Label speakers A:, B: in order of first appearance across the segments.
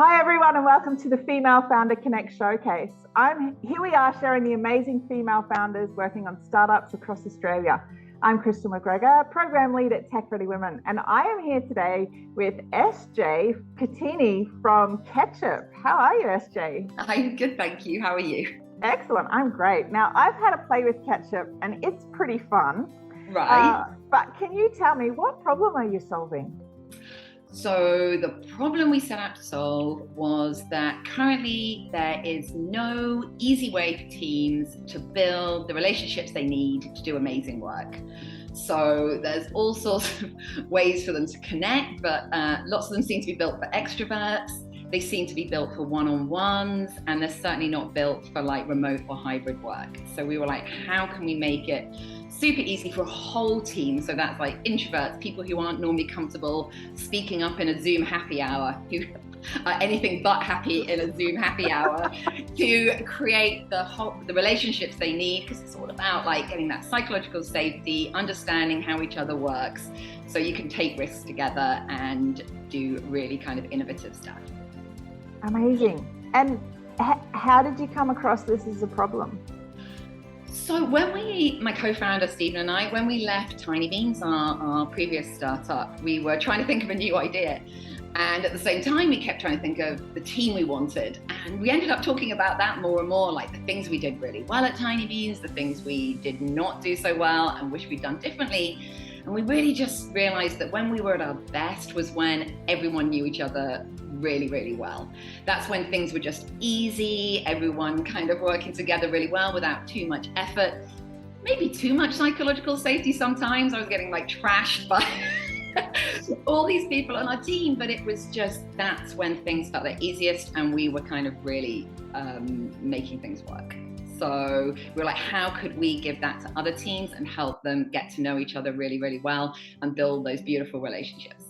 A: Hi everyone and welcome to the Female Founder Connect Showcase. Here we are sharing the amazing female founders working on startups across Australia. I'm Crystal McGregor, Program Lead at Tech Ready Women, and I am here today with Sarah-Jane Kurtini from Ketchup. How are you, Sarah-Jane?
B: I'm good, thank you. How are you?
A: Excellent, I'm great. Now, I've had a play with Ketchup and it's pretty fun.
B: Right.
A: But can you tell me, what problem are you solving?
B: So the problem we set out to solve was that currently there is no easy way for teams to build the relationships they need to do amazing work. So there's all sorts of ways for them to connect, but lots of them seem to be built for extroverts. They seem to be built for one-on-ones, and they're certainly not built for like remote or hybrid work. So we were like, how can we make it super easy for a whole team? So that's like introverts, people who aren't normally comfortable speaking up in a Zoom happy hour, who are anything but happy in a Zoom happy hour, to create the relationships they need, because it's all about like getting that psychological safety, understanding how each other works, so you can take risks together and do really kind of innovative stuff.
A: Amazing. And how did you come across this as a problem?
B: So when my co-founder Stephen and I, when we left Tiny Beans, our previous startup, we were trying to think of a new idea. And at the same time, we kept trying to think of the team we wanted. And we ended up talking about that more and more, like the things we did really well at Tiny Beans, the things we did not do so well and wish we'd done differently. And we really just realized that when we were at our best was when everyone knew each other really, really well. That's when things were just easy, everyone kind of working together really well without too much effort, maybe too much psychological safety sometimes. I was getting like trashed by all these people on our team, but it was just, that's when things felt the easiest and we were kind of really making things work. So we were like, how could we give that to other teams and help them get to know each other really, really well and build those beautiful relationships?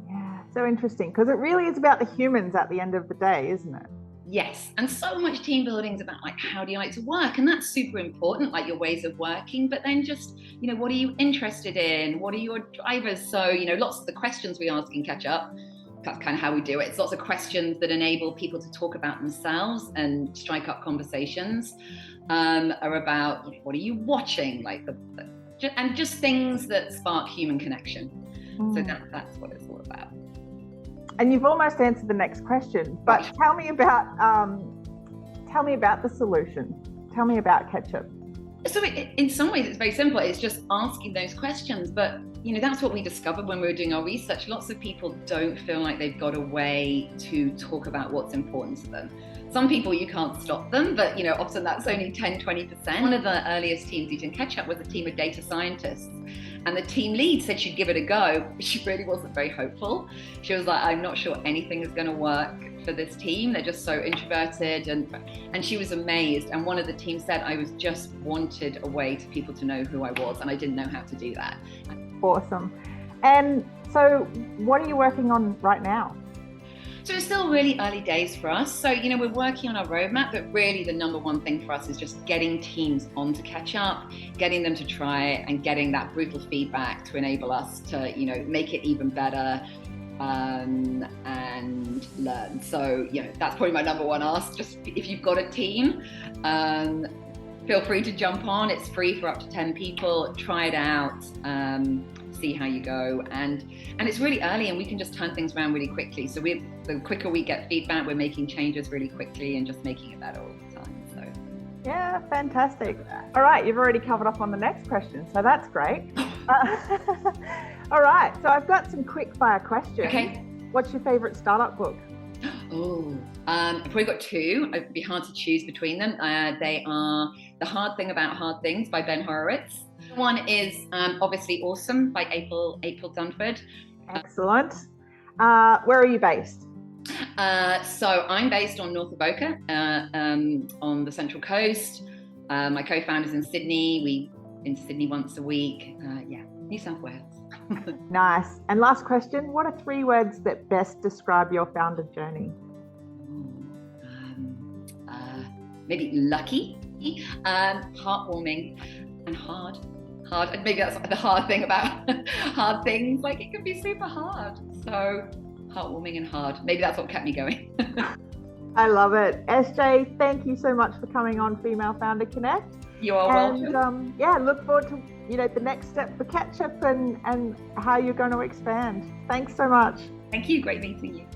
A: Yeah, so interesting, because it really is about the humans at the end of the day, isn't it?
B: Yes, and so much team building is about like, how do you like to work? And that's super important, like your ways of working, but then just, what are you interested in? What are your drivers? So, lots of the questions we ask in Ketchup, that's kind of how we do it. It's lots of questions that enable people to talk about themselves and strike up conversations, are about, what are you watching? Like and just things that spark human connection. So that's what it's all about.
A: And you've almost answered the next question, but tell me about the solution. Tell me about Ketchup.
B: So in some ways, it's very simple. It's just asking those questions. But, that's what we discovered when we were doing our research. Lots of people don't feel like they've got a way to talk about what's important to them. Some people, you can't stop them, but, often that's only 10, 20%. One of the earliest teams using Ketchup was a team of data scientists. And the team lead said she'd give it a go, but she really wasn't very hopeful. She was like, I'm not sure anything is going to work for this team. They're just so introverted. And she was amazed. And one of the team said, I was just wanted a way for people to know who I was, and I didn't know how to do that.
A: Awesome. And so what are you working on right now?
B: So it's still really early days for us. So, we're working on our roadmap, but really the number one thing for us is just getting teams onto Ketchup, getting them to try it and getting that brutal feedback to enable us to, make it even better and learn. So, that's probably my number one ask. Just if you've got a team, feel free to jump on. It's free for up to 10 people. Try it out. See how you go, and it's really early and we can just turn things around really quickly. So the quicker we get feedback, we're making changes really quickly and just making it better all the time. So
A: yeah, fantastic. All right, you've already covered up on the next question, so that's great. All right, so I've got some quick fire questions.
B: Okay.
A: What's your favorite startup book?
B: I've probably got two. It'd be hard to choose between them. They are The Hard Thing About Hard Things by Ben Horowitz. One is obviously Awesome by April Dunford.
A: Excellent. Where are you based?
B: So I'm based on North Avoca, on the Central Coast. My co-founder's in Sydney. We in Sydney once a week. New South Wales.
A: Nice. And last question, what are 3 words that best describe your founder journey?
B: Maybe lucky, heartwarming, and hard. Maybe that's the hard thing about hard things. Like, it can be super hard. So heartwarming and hard. Maybe that's what kept me going.
A: I love it. SJ, thank you so much for coming on Female Founder Connect.
B: You are welcome.
A: And look forward to the next step for Ketchup and how you're going to expand. Thanks so much.
B: Thank you. Great meeting you.